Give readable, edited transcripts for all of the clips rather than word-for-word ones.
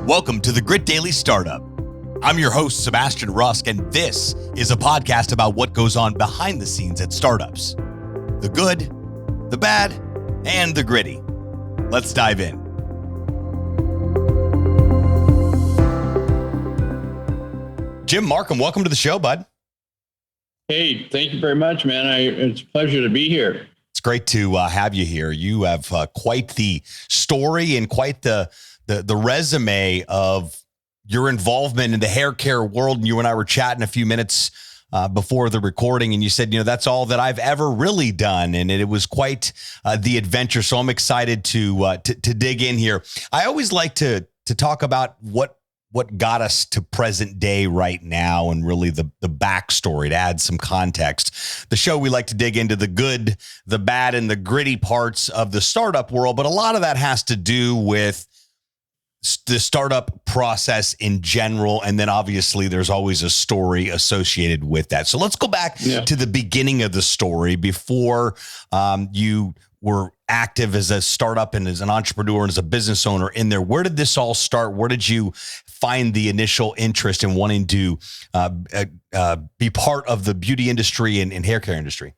Welcome to the Grit Daily Startup. I'm your host, Sebastian Rusk, and this is a podcast about what goes on behind the scenes at startups. The good, the bad, and the gritty. Let's dive in. Jim Markham, welcome to the show, bud. Hey, thank you very much, man. It's a pleasure to be here. It's great to have you here. You have quite the story and quite the resume of your involvement in the hair care world. And you and I were chatting a few minutes before the recording, and you said, that's all that I've ever really done. And it was quite the adventure. So I'm excited to dig in here. I always like to talk about what got us to present day right now, and really the backstory to add some context. The show, we like to dig into the good, the bad, and the gritty parts of the startup world, but a lot of that has to do with the startup process in general. And then obviously there's always a story associated with that. So let's go back to the beginning of the story before you were active as a startup and as an entrepreneur and as a business owner in there. Where did this all start? Where did you find the initial interest in wanting to be part of the beauty industry and hair care industry?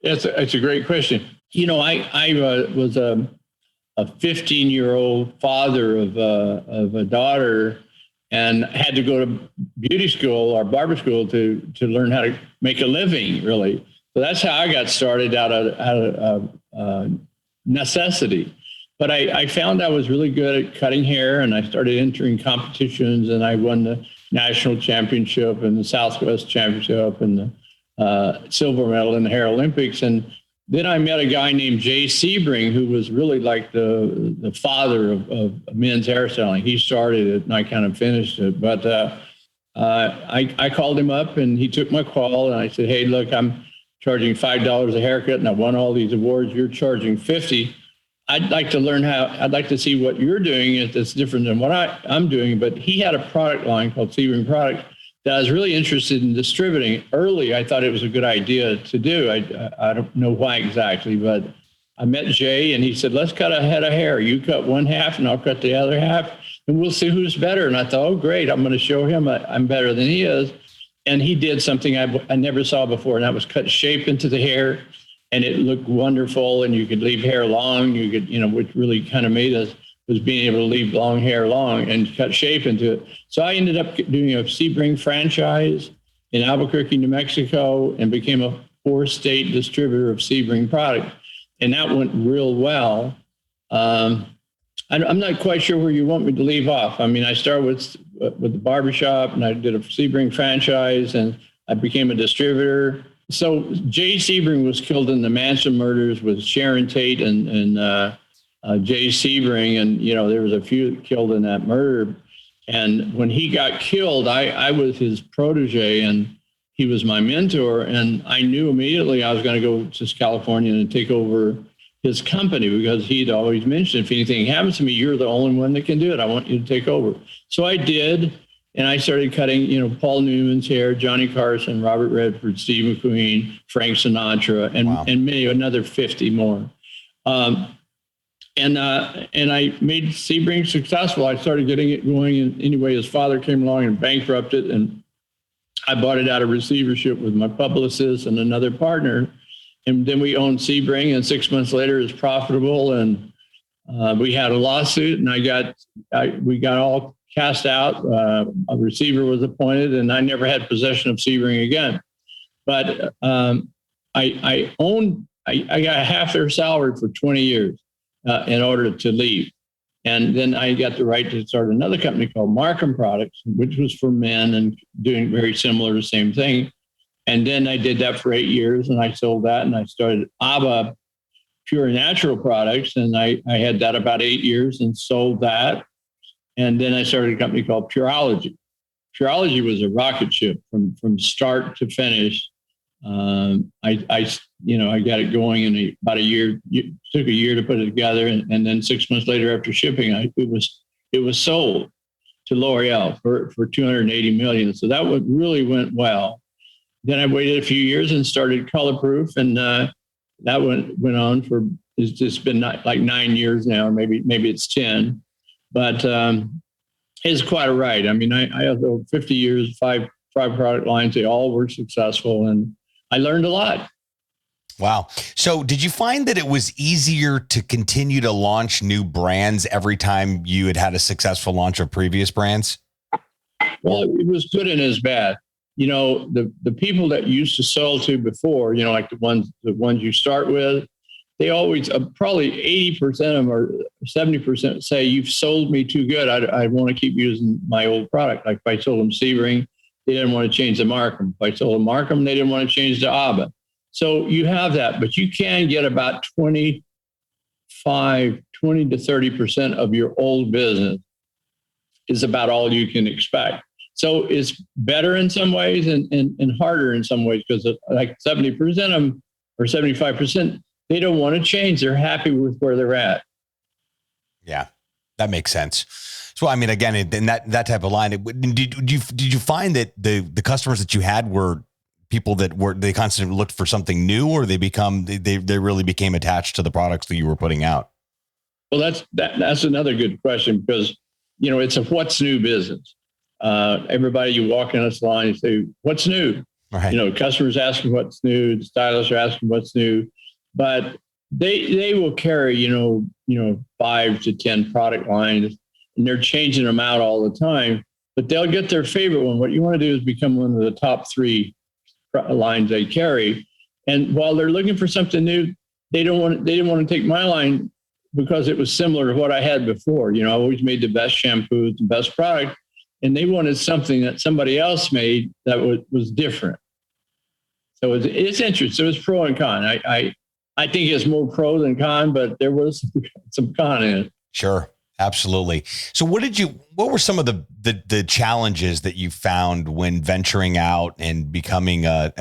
It's a great question. I was a 15-year-old father of a daughter, and had to go to beauty school or barber school to learn how to make a living, really. So that's how I got started out of necessity. But I found I was really good at cutting hair, and I started entering competitions, and I won the national championship and the Southwest championship and the silver medal in the hair Olympics. And then I met a guy named Jay Sebring, who was really like the father of men's hairstyling. He started it and I kind of finished it. But I called him up and he took my call, and I said, hey, look, I'm charging $5 a haircut and I won all these awards. You're charging $50. I'd like to see what you're doing that's different than what I'm doing. But he had a product line called Sebring Products that I was really interested in distributing. Early, I thought it was a good idea to do. I don't know why exactly, but I met Jay and he said, let's cut a head of hair. You cut one half and I'll cut the other half and we'll see who's better. And I thought, oh, great. I'm going to show him I'm better than he is. And he did something I never saw before, and that was cut shape into the hair. And it looked wonderful, and you could leave hair long. You could, what really kind of made us was being able to leave long hair long and cut shape into it. So I ended up doing a Sebring franchise in Albuquerque, New Mexico, and became a 4-state distributor of Sebring products. And that went real well. I'm not quite sure where you want me to leave off. I mean, I started with the barbershop, and I did a Sebring franchise, and I became a distributor. So Jay Sebring was killed in the Manson murders with Sharon Tate and Jay Sebring, and there was a few killed in that murder. And when he got killed, I was his protégé, and he was my mentor. And I knew immediately I was going to go to California and take over his company, because he'd always mentioned, if anything happens to me, you're the only one that can do it. I want you to take over. So I did. And I started cutting, Paul Newman's hair, Johnny Carson, Robert Redford, Steve McQueen, Frank Sinatra, and many, another 50 more. And I made Sebring successful. I started getting it going. And anyway, his father came along and bankrupted, and I bought it out of receivership with my publicist and another partner. And then we owned Sebring, and 6 months later, it's profitable. And we had a lawsuit, and we got all cast out. A receiver was appointed, and I never had possession of Sebring again. But I got half their salary for 20 years in order to leave. And then I got the right to start another company called Markham Products, which was for men and doing very similar, the same thing. And then I did that for 8 years, and I sold that, and I started ABBA Pure Natural Products, and I had that about 8 years and sold that. And then I started a company called PureOlogy. PureOlogy was a rocket ship from start to finish. I got it going in about a year. It took a year to put it together, and then 6 months later, after shipping, it was sold to L'Oreal for $280 million. So that really went well. Then I waited a few years and started ColorProof, and that went on for, it's just been like 9 years now, maybe it's 10. But is quite right. I mean, I have over 50 years, five product lines. They all were successful, and I learned a lot. Wow. So did you find that it was easier to continue to launch new brands every time you had a successful launch of previous brands? Well, it was good and as bad. You know, the people that you used to sell to before, you know, like the ones you start with, they always probably 80% of them or 70% say, you've sold me too good. I want to keep using my old product. Like if I sold them Sebring, they didn't want to change the Markham. If I sold them Markham, they didn't want to change the ABBA. So you have that, but you can get about 20 to 30% of your old business is about all you can expect. So it's better in some ways and harder in some ways, because like 70% of them or 75%, they don't want to change. They're happy with where they're at. Yeah, that makes sense. So, I mean, again, in that type of line, did you find that the customers that you had were people that they constantly looked for something new, or they really became attached to the products that you were putting out? Well, that's another good question, because, you know, it's a what's new business. Everybody you walk in this line, you say, what's new? Right. You know, customers asking what's new, the stylists are asking what's new, but they will carry, you know, 5 to 10 product lines, and they're changing them out all the time, but they'll get their favorite one. What you want to do is become one of the top 3 lines they carry. And while they're looking for something new, they didn't want to take my line because it was similar to what I had before. You know, I always made the best shampoos, the best product, and they wanted something that somebody else made that was different. So it's interesting. So it's pro and con. I think it's more pro than con, but there was some con in it. Sure. Absolutely. So what were some of the challenges that you found when venturing out and becoming a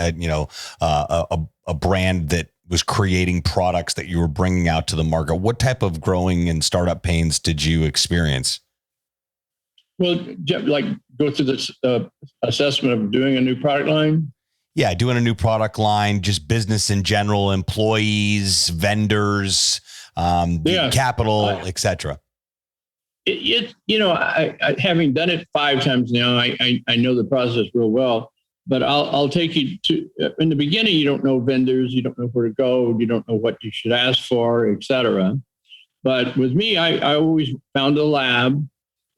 brand that was creating products that you were bringing out to the market? What type of growing and startup pains did you experience? Well, like go through this assessment of doing a new product line. Yeah. Doing a new product line, just business in general, employees, vendors, capital, etc. You know, I having done it 5 times now, I know the process real well. But I'll take you to, in the beginning, you don't know vendors, you don't know where to go, you don't know what you should ask for, et cetera. But with me, I always found a lab,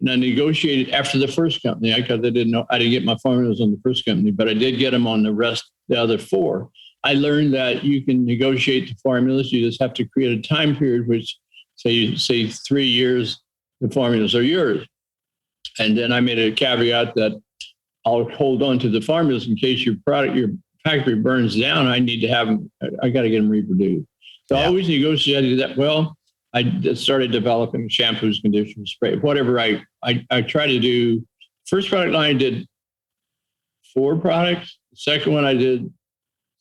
and I negotiated after the first company, because I didn't get my formulas on the first company, but I did get them on the other 4. I learned that you can negotiate the formulas. You just have to create a time period, which say 3 years. The formulas are yours. And then I made a caveat that I'll hold on to the formulas in case your factory burns down. I need to have them. I got to get them reproduced. So I always negotiated that. Well, I started developing shampoos, conditioners, spray, whatever I try to do. First product line, I did 4 products. The second one, I did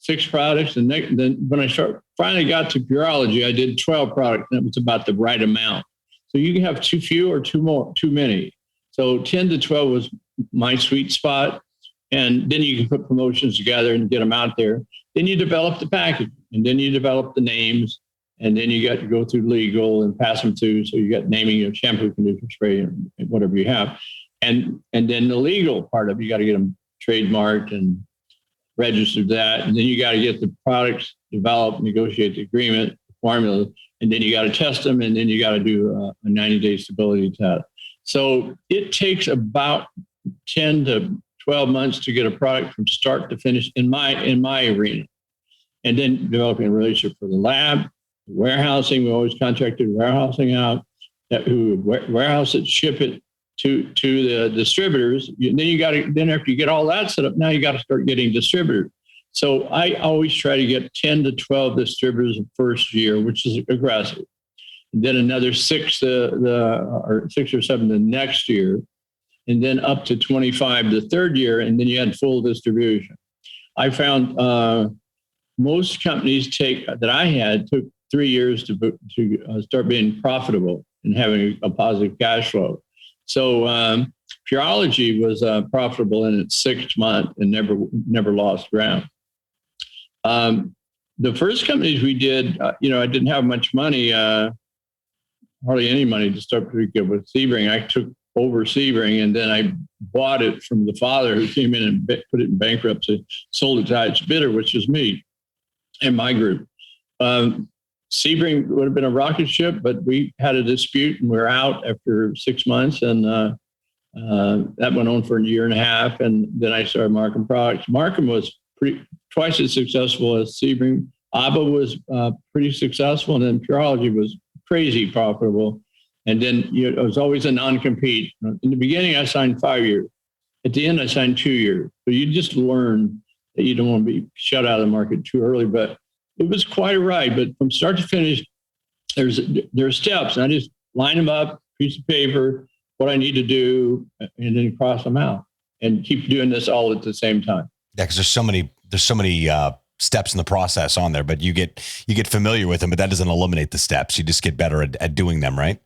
6 products. And then when I finally got to PureOlogy, I did 12 products. And it was about the right amount. So you can have too few or too many. So 10 to 12 was my sweet spot. And then you can put promotions together and get them out there. Then you develop the package, and then you develop the names, and then you got to go through legal and pass them through. So you got naming of shampoo, conditioner, spray, and whatever you have. And then the legal part of it, you got to get them trademarked and registered that. And then you got to get the products developed, negotiate the agreement, the formula, and then you got to test them, and then you got to do a 90-day stability test. So it takes about 10 to 12 months to get a product from start to finish in my arena. And then developing a relationship for the lab, warehousing. We always contracted warehousing out, who would warehouse it, ship it to the distributors. Then after you get all that set up, now you got to start getting distributors. So I always try to get 10 to 12 distributors the first year, which is aggressive. And then another 6 or 7 the next year, and then up to 25 the third year, and then you had full distribution. I found most companies that I had took 3 years to start being profitable and having a positive cash flow. So PureOlogy was profitable in its 6th month and never lost ground. The first companies we did, I didn't have much money, hardly any money to start with Sebring. I took over Sebring, and then I bought it from the father who came in and put it in bankruptcy, sold it to its bidder, which is me and my group. Sebring would have been a rocket ship, but we had a dispute and we were out after 6 months, and that went on for a year and a half. And then I started Markham Products. Markham was twice as successful as Sebring. ABBA was pretty successful, and then PureOlogy was crazy profitable. And then it was always a non-compete. In the beginning, I signed 5 years. At the end, I signed 2 years. So you just learn that you don't want to be shut out of the market too early. But it was quite a ride. But from start to finish, there's steps. And I just line them up, piece of paper, what I need to do, and then cross them out. And keep doing this all at the same time. Yeah, because there's so many steps in the process on there, but you get familiar with them, but that doesn't eliminate the steps. You just get better at doing them, right?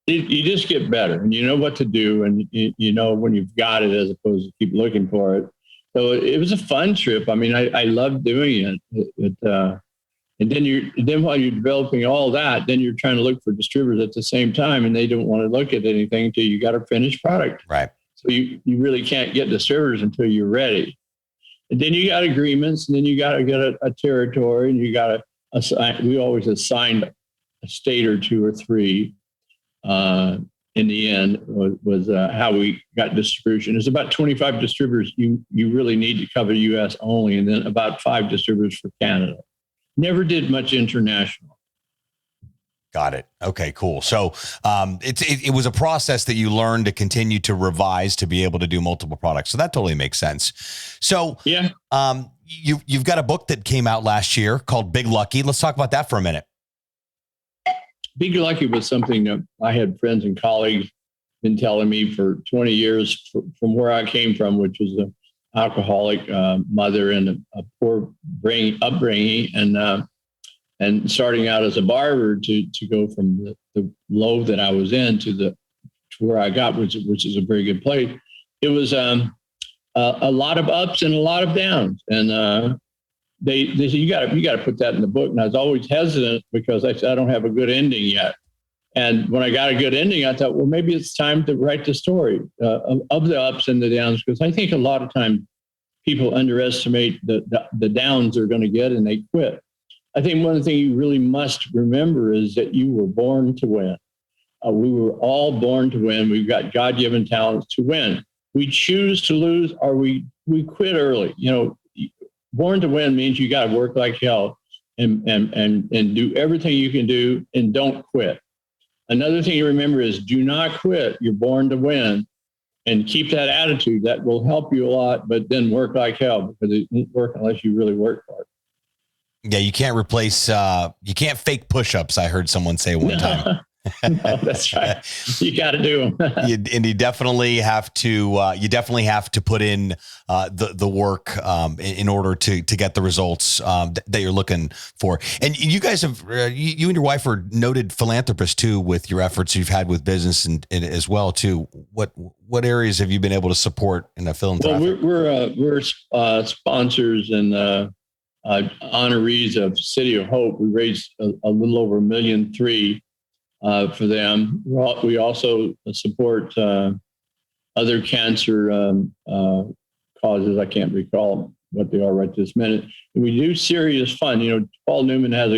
You just get better, and you know what to do, and you know when you've got it, as opposed to keep looking for it. So it was a fun trip. I mean, I loved doing it. And then while you're developing all that, then you're trying to look for distributors at the same time, and they don't want to look at anything until you got a finished product. Right. So you really can't get distributors until you're ready. And then you got agreements, and then you got to get a territory, and you got to assign. We always assigned a state or two or three. In the end, was how we got distribution. There's about 25 distributors you really need to cover U.S. only, and then about 5 distributors for Canada. Never did much international. Got it. Okay, cool. So it was a process that you learned to continue to revise to be able to do multiple products. So that totally makes sense. So yeah, you've got a book that came out last year called Big Lucky. Let's talk about that for a minute. Big Lucky was something that I had friends and colleagues been telling me for 20 years from where I came from, which was an alcoholic mother and a poor upbringing, and starting out as a barber to go from the low that I was in to where I got, which is a very good place. It was a lot of ups and a lot of downs, and they said, you got to put that in the book. And I was always hesitant because I said, I don't have a good ending yet. And when I got a good ending, I thought, well, maybe it's time to write the story of the ups and the downs, because I think a lot of times people underestimate the downs they're going to get and they quit. I think one of the things you really must remember is that you were born to win. We were all born to win. We've got God-given talents to win. We choose to lose, or we quit early. Born to win means you got to work like hell and do everything you can do, and don't quit. Another thing you remember is do not quit. You're born to win, and keep that attitude. That will help you a lot, but then work like hell, because it won't work unless you really work hard. Yeah, you can't replace, you can't fake push-ups, I heard someone say one time. No, that's right. You got to do them. And you definitely have to put in the work in order to get the results that you're looking for. And you guys have, you and your wife are noted philanthropists too, with your efforts you've had with business and as well too. What areas have you been able to support in a philanthropic? Well, we're sponsors and honorees of City of Hope. We raised a little over $1.3 million for them. We also support other cancer causes. I can't recall what they are right this minute. And we do serious fun. Paul Newman has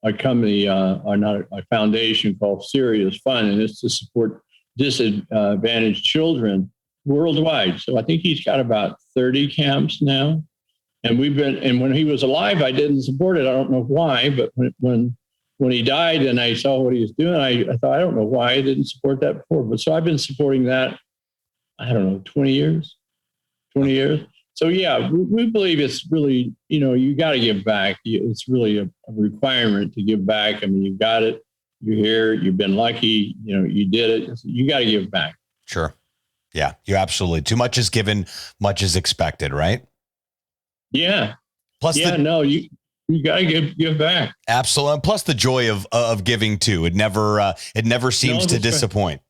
a company, or not a foundation called Serious Fun, and it's to support disadvantaged children worldwide. So I think he's got about 30 camps now. And when he was alive, I didn't support it. I don't know why, but when he died and I saw what he was doing, I thought, I don't know why I didn't support that before. But so I've been supporting that, I don't know, 20 years. So yeah, we believe it's really, you got to give back. It's really a requirement to give back. I mean, you got it. You're here. You've been lucky. You did it. You got to give back. Sure. Yeah, you're absolutely. Too much is given, much is expected, right? Yeah. Plus, you got to give back. Absolutely. Plus the joy of giving too. It never seems to disappoint.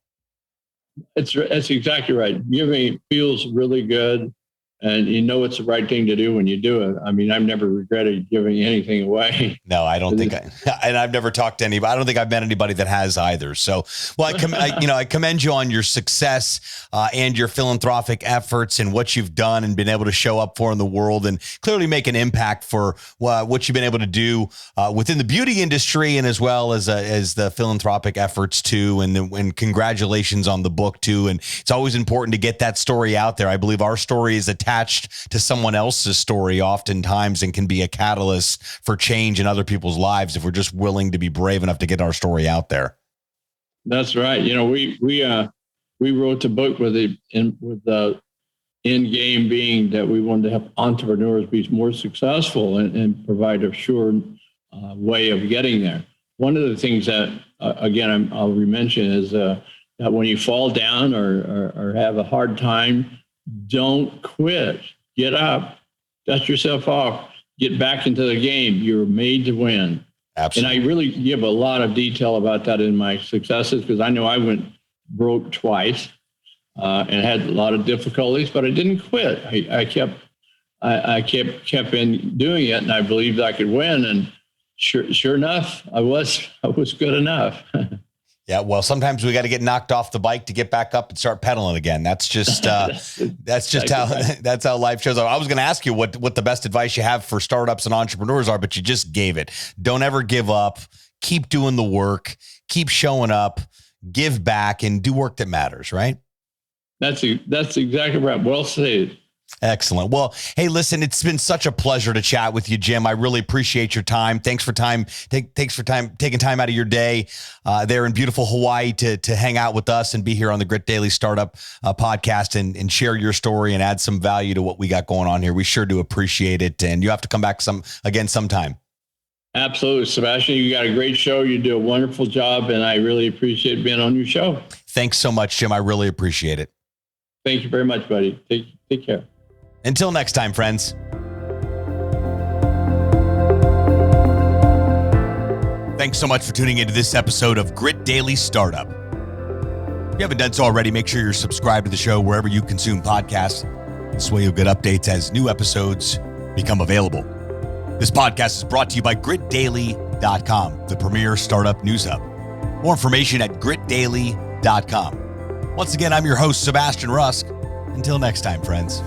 Right. That's exactly right. Giving feels really good. and you know it's the right thing to do when you do it. I mean, I've never regretted giving anything away. No, I don't think and I've never talked to anybody. I don't think I've met anybody that has either. So, well, I commend you on your success and your philanthropic efforts and what you've done and been able to show up for in the world and clearly make an impact for what you've been able to do within the beauty industry and as well as the philanthropic efforts too. And congratulations on the book too. And it's always important to get that story out there. I believe our story is attached to someone else's story oftentimes and can be a catalyst for change in other people's lives if we're just willing to be brave enough to get our story out there. That's right. You know, we wrote the book with the end game being that we wanted to help entrepreneurs be more successful and provide a sure way of getting there. One of the things that, again, I'll re-mention is that when you fall down or have a hard time, don't quit. Get up, dust yourself off, get back into the game. You're made to win. Absolutely. And I really give a lot of detail about that in my successes because I know I went broke twice and had a lot of difficulties, but I didn't quit. I kept in doing it, and I believed I could win. And sure enough, I was good enough. Yeah, well, sometimes we got to get knocked off the bike to get back up and start pedaling again. That's just how life shows up. I was going to ask you what the best advice you have for startups and entrepreneurs are, but you just gave it. Don't ever give up. Keep doing the work. Keep showing up. Give back and do work that matters. Right? That's exactly right. Well said. Excellent. Well, hey, listen, it's been such a pleasure to chat with you, Jim. I really appreciate your time. Thanks for taking time out of your day there in beautiful Hawaii to hang out with us and be here on the Grit Daily Startup podcast and share your story and add some value to what we got going on here. We sure do appreciate it. And you have to come back sometime. Absolutely. Sebastian, you got a great show. You do a wonderful job, and I really appreciate being on your show. Thanks so much, Jim. I really appreciate it. Thank you very much, buddy. Take care. Until next time, friends. Thanks so much for tuning into this episode of Grit Daily Startup. If you haven't done so already, make sure you're subscribed to the show wherever you consume podcasts. This way you'll get updates as new episodes become available. This podcast is brought to you by gritdaily.com, the premier startup news hub. More information at gritdaily.com. Once again, I'm your host, Sebastian Rusk. Until next time, friends.